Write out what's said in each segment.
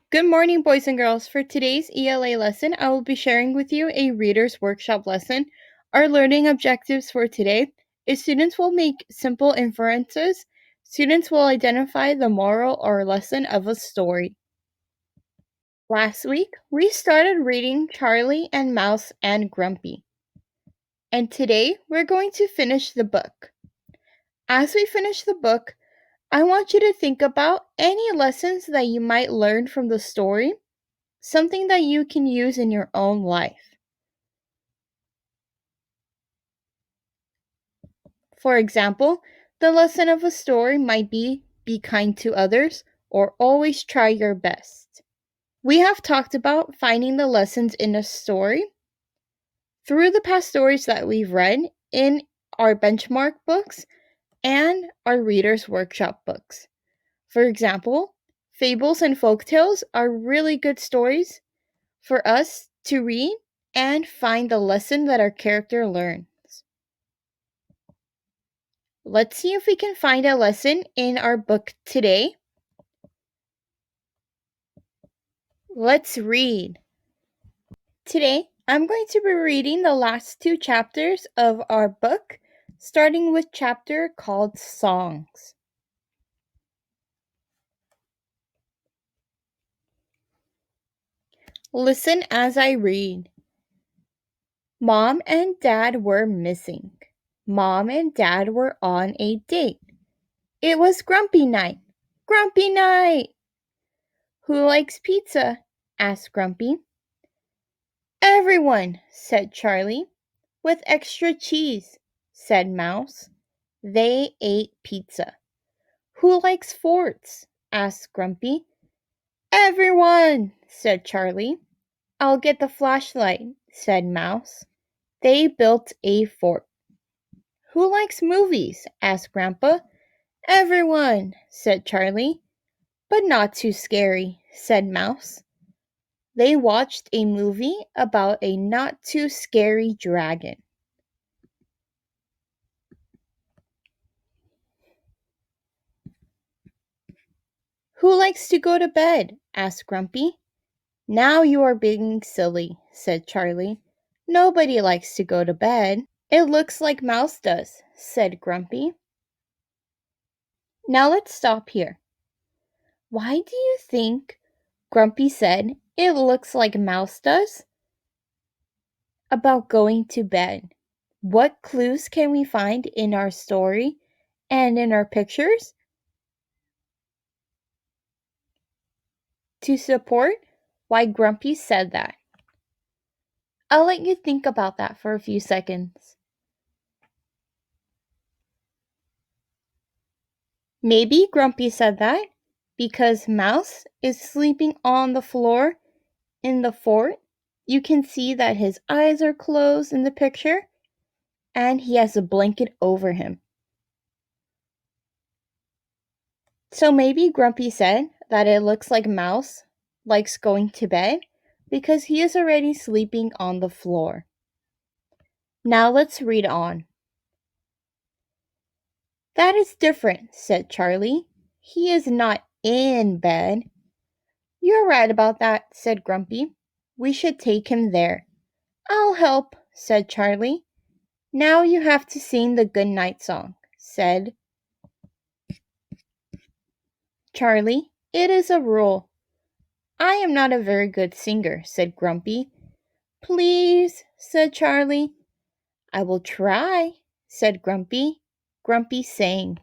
Good morning, boys and girls. For today's ELA lesson, I will be sharing with you a Reader's Workshop lesson. Our learning objectives for today is students will make simple inferences. Students will identify the moral or lesson of a story. Last week, we started reading Charlie and Mouse and Grumpy. And today, we're going to finish the book. As we finish the book, I want you to think about any lessons that you might learn from the story, something that you can use in your own life. For example, the lesson of a story might be kind to others or always try your best. We have talked about finding the lessons in a story through the past stories that we've read in our benchmark books and our Reader's Workshop books. For example, fables and folktales are really good stories for us to read and find the lesson that our character learns. Let's see if we can find a lesson in our book today. Let's read. Today, I'm going to be reading the last two chapters of our book, starting with chapter called Songs. Listen as I read. Mom and Dad were missing. Mom and Dad were on a date. It was Grumpy night. Grumpy night! Who likes pizza? Asked Grumpy. Everyone, said Charlie. With extra cheese, said Mouse. They ate pizza. Who likes forts? Asked Grumpy. Everyone, said Charlie. I'll get the flashlight, said Mouse. They built a fort. Who likes movies? Asked Grandpa. Everyone, said Charlie. But not too scary, said Mouse. They watched a movie about a not too scary dragon. Who likes to go to bed? Asked Grumpy. Now you are being silly, said Charlie. Nobody likes to go to bed. It looks like Mouse does, said Grumpy. Now let's stop here. Why do you think Grumpy said it looks like Mouse does about going to bed? What clues can we find in our story and in our pictures to support why Grumpy said that? I'll let you think about that for a few seconds. Maybe Grumpy said that because Mouse is sleeping on the floor in the fort. You can see that his eyes are closed in the picture and he has a blanket over him. So maybe Grumpy said that it looks like Mouse likes going to bed because he is already sleeping on the floor. Now let's read on. That is different, said Charlie. He is not in bed. You're right about that, said Grumpy. We should take him there. I'll help, said Charlie. Now you have to sing the good night song, said Charlie. It is a rule. I am not a very good singer, said Grumpy. Please, said Charlie. I will try, said Grumpy. Grumpy sang.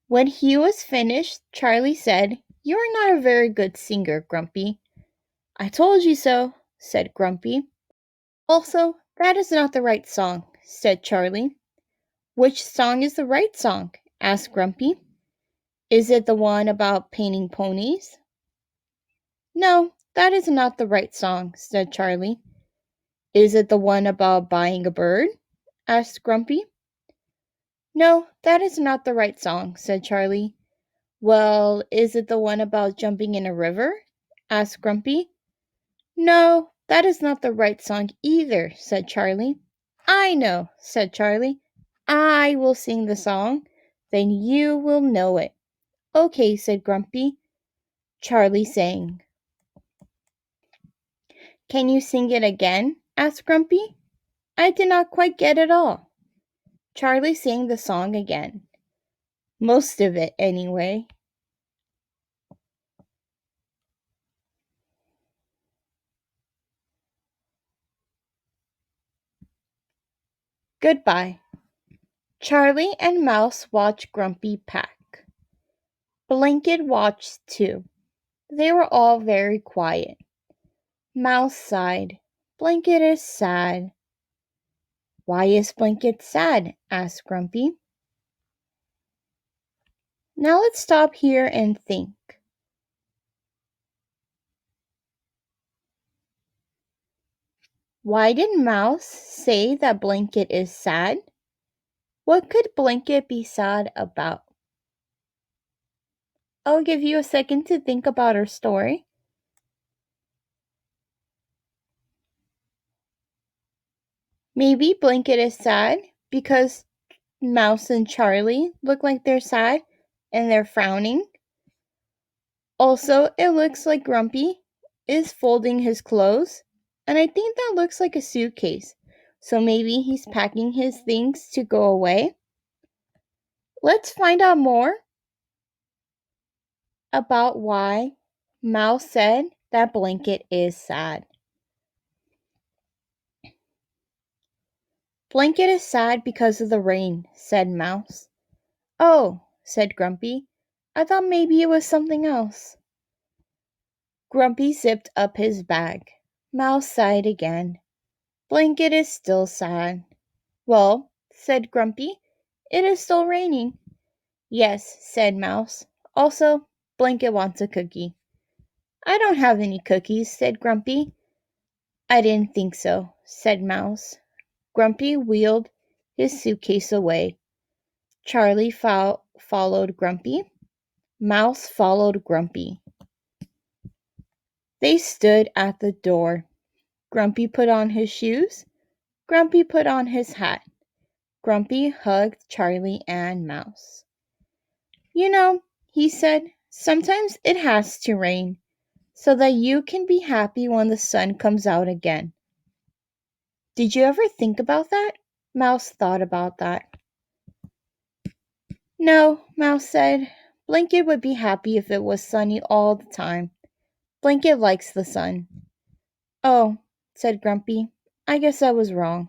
When he was finished, Charlie said, You are not a very good singer, Grumpy. I told you so, said Grumpy. Also, that is not the right song, said Charlie. Which song is the right song? Asked Grumpy. Is it the one about painting ponies? No, that is not the right song, said Charlie. Is it the one about buying a bird? Asked Grumpy. No, that is not the right song, said Charlie. Well, is it the one about jumping in a river? Asked Grumpy. No, that is not the right song either, said Charlie. I know, said Charlie. I will sing the song, then you will know it. Okay, said Grumpy. Charlie sang. Can you sing it again? Asked Grumpy. I did not quite get it all. Charlie sang the song again. Most of it, anyway. Goodbye. Charlie and Mouse watched Grumpy pack. Blanket watched too. They were all very quiet. Mouse sighed. Blanket is sad. Why is Blanket sad? Asked Grumpy. Now let's stop here and think. Why did Mouse say that Blanket is sad? What could Blanket be sad about? I'll give you a second to think about our story. Maybe Blanket is sad because Mouse and Charlie look like they're sad and they're frowning. Also, it looks like Grumpy is folding his clothes, and I think that looks like a suitcase. So maybe he's packing his things to go away. Let's find out more about why Mouse said that Blanket is sad. Blanket is sad because of the rain, said Mouse. Oh, said Grumpy. I thought maybe it was something else. Grumpy zipped up his bag. Mouse sighed again. Blanket is still sad. Well, said Grumpy, it is still raining. Yes, said Mouse. Also, Blanket wants a cookie. I don't have any cookies, said Grumpy. I didn't think so, said Mouse. Grumpy wheeled his suitcase away. Charlie followed Grumpy. Mouse followed Grumpy. They stood at the door. Grumpy put on his shoes. Grumpy put on his hat. Grumpy hugged Charlie and Mouse. You know, he said, sometimes it has to rain so that you can be happy when the sun comes out again. Did you ever think about that? Mouse thought about that. No, Mouse said. Blanket would be happy if it was sunny all the time. Blanket likes the sun. Oh, said Grumpy. I guess I was wrong.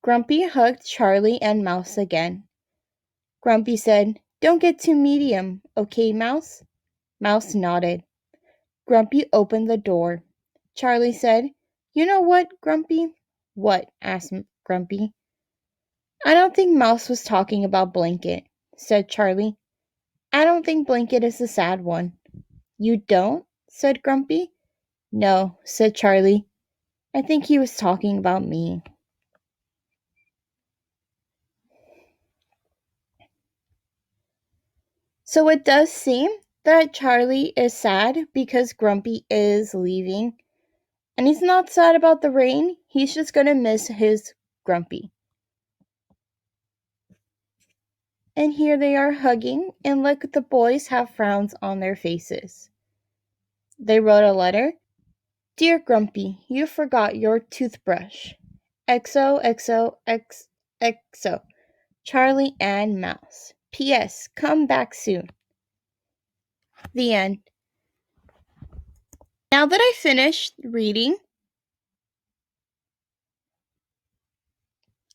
Grumpy hugged Charlie and Mouse again. Grumpy said, Don't get too medium, okay, Mouse? Mouse nodded. Grumpy opened the door. Charlie said, You know what, Grumpy? What? Asked Grumpy. I don't think Mouse was talking about Blanket, said Charlie. I don't think Blanket is the sad one. You don't? Said Grumpy. No, said Charlie. I think he was talking about me. So it does seem that Charlie is sad because Grumpy is leaving. And he's not sad about the rain, he's just gonna miss his Grumpy. And here they are hugging, and look, the boys have frowns on their faces. They wrote a letter. Dear Grumpy, you forgot your toothbrush. XOXOXXO. Charlie and Mouse. P.S. Come back soon. The end. Now that I finished reading,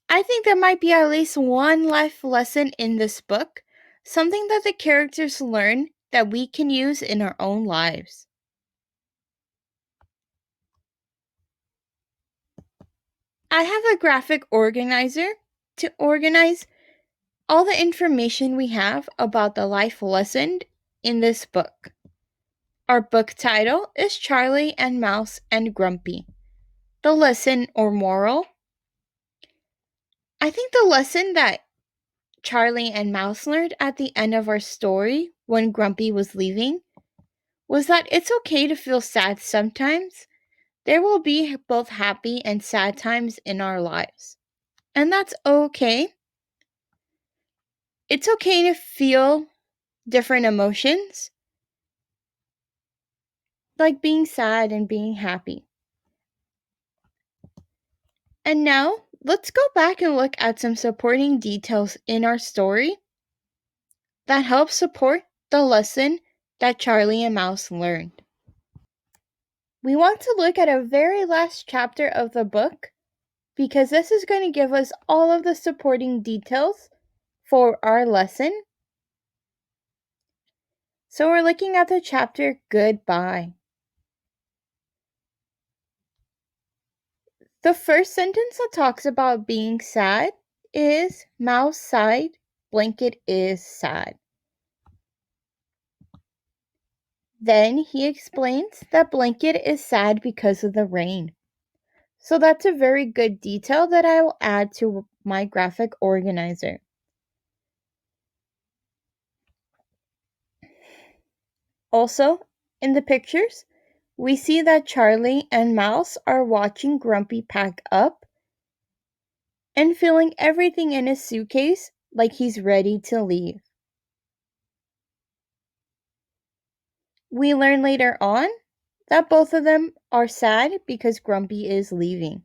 I think there might be at least one life lesson in this book, something that the characters learn that we can use in our own lives. I have a graphic organizer to organize all the information we have about the life lesson in this book. Our book title is Charlie and Mouse and Grumpy. The lesson or moral. I think the lesson that Charlie and Mouse learned at the end of our story when Grumpy was leaving was that it's okay to feel sad sometimes. There will be both happy and sad times in our lives. And that's okay. It's okay to feel different emotions, like being sad and being happy. And now, let's go back and look at some supporting details in our story that help support the lesson that Charlie and Mouse learned. We want to look at a very last chapter of the book because this is going to give us all of the supporting details for our lesson. So we're looking at the chapter Goodbye. The first sentence that talks about being sad is Mouse sighed, Blanket is sad. Then he explains that Blanket is sad because of the rain. So that's a very good detail that I will add to my graphic organizer. Also, in the pictures, we see that Charlie and Mouse are watching Grumpy pack up and filling everything in his suitcase like he's ready to leave. We learn later on that both of them are sad because Grumpy is leaving.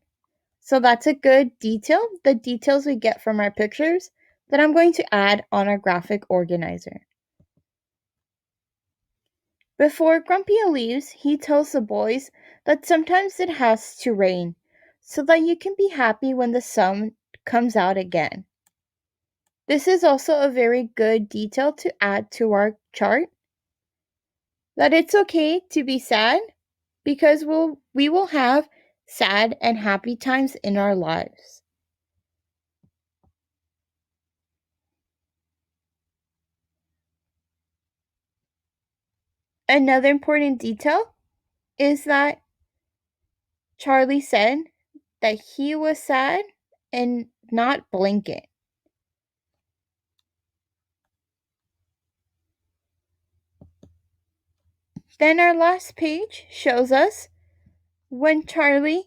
So that's a good detail, the details we get from our pictures that I'm going to add on our graphic organizer. Before Grumpy leaves, he tells the boys that sometimes it has to rain so that you can be happy when the sun comes out again. This is also a very good detail to add to our chart, that it's okay to be sad because we will have sad and happy times in our lives. Another important detail is that Charlie said that he was sad and not Blanket. Then our last page shows us when Charlie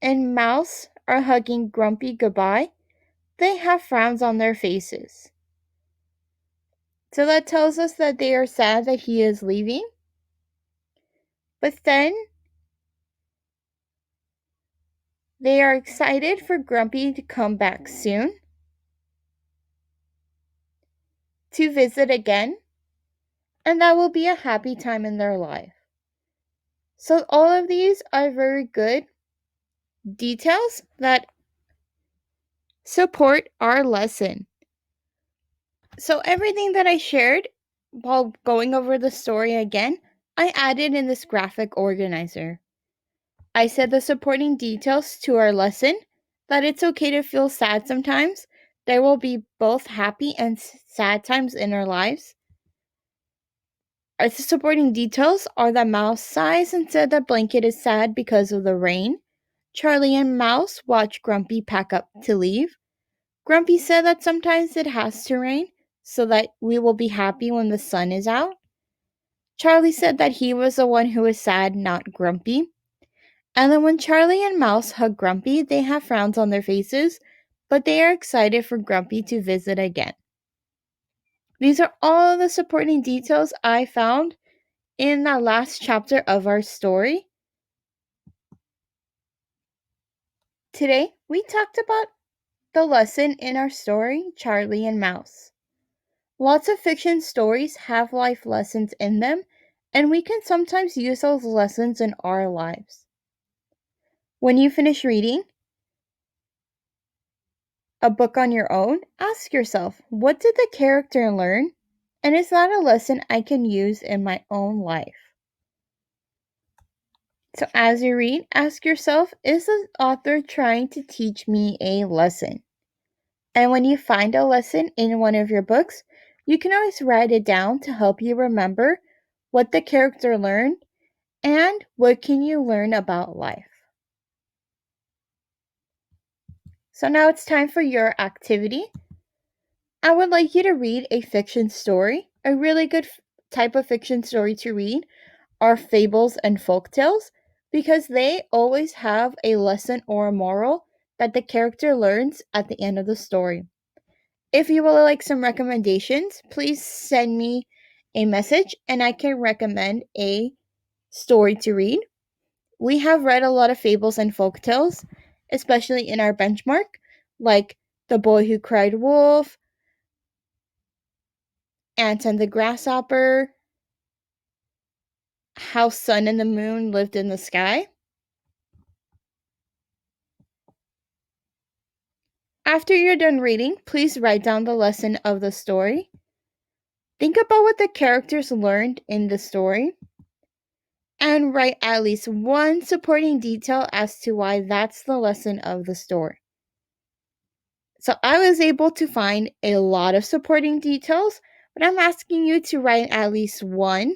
and Mouse are hugging Grumpy goodbye, they have frowns on their faces. So that tells us that they are sad that he is leaving. But then they are excited for Grumpy to come back soon to visit again, and that will be a happy time in their life. So all of these are very good details that support our lesson. So everything that I shared while going over the story again, I added in this graphic organizer. I said the supporting details to our lesson, that it's okay to feel sad sometimes. There will be both happy and sad times in our lives. Our supporting details are that Mouse sighs and said that Blanket is sad because of the rain. Charlie and Mouse watch Grumpy pack up to leave. Grumpy said that sometimes it has to rain so that we will be happy when the sun is out. Charlie said that he was the one who was sad, not Grumpy. And then when Charlie and Mouse hug Grumpy, they have frowns on their faces, but they are excited for Grumpy to visit again. These are all the supporting details I found in that last chapter of our story. Today, we talked about the lesson in our story, Charlie and Mouse. Lots of fiction stories have life lessons in them, and we can sometimes use those lessons in our lives. When you finish reading a book on your own, ask yourself, what did the character learn? And is that a lesson I can use in my own life? So as you read, ask yourself, is the author trying to teach me a lesson? And when you find a lesson in one of your books, you can always write it down to help you remember what the character learned and what can you learn about life. So now it's time for your activity. I would like you to read a fiction story. A really good type of fiction story to read are fables and folktales because they always have a lesson or a moral that the character learns at the end of the story. If you would like some recommendations, please send me a message and I can recommend a story to read. We have read a lot of fables and folktales, especially in our benchmark, like The Boy Who Cried Wolf, Ants and the Grasshopper, How Sun and the Moon Lived in the Sky. After you're done reading, please write down the lesson of the story. Think about what the characters learned in the story and write at least one supporting detail as to why that's the lesson of the story. So I was able to find a lot of supporting details, but I'm asking you to write at least one.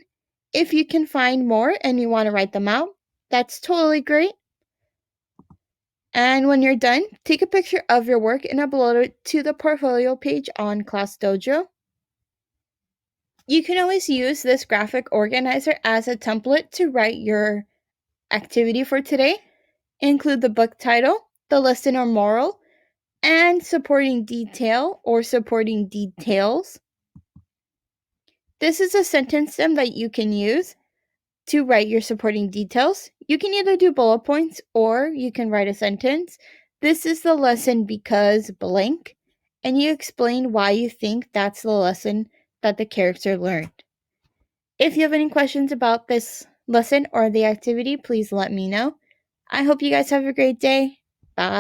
If you can find more and you want to write them out, that's totally great. And when you're done, take a picture of your work and upload it to the portfolio page on Class Dojo. You can always use this graphic organizer as a template to write your activity for today. Include the book title, the lesson or moral, and supporting detail or supporting details. This is a sentence stem that you can use to write your supporting details. You can either do bullet points or you can write a sentence. This is the lesson because blank, and you explain why you think that's the lesson that the character learned. If you have any questions about this lesson or the activity, please let me know. I hope you guys have a great day. Bye.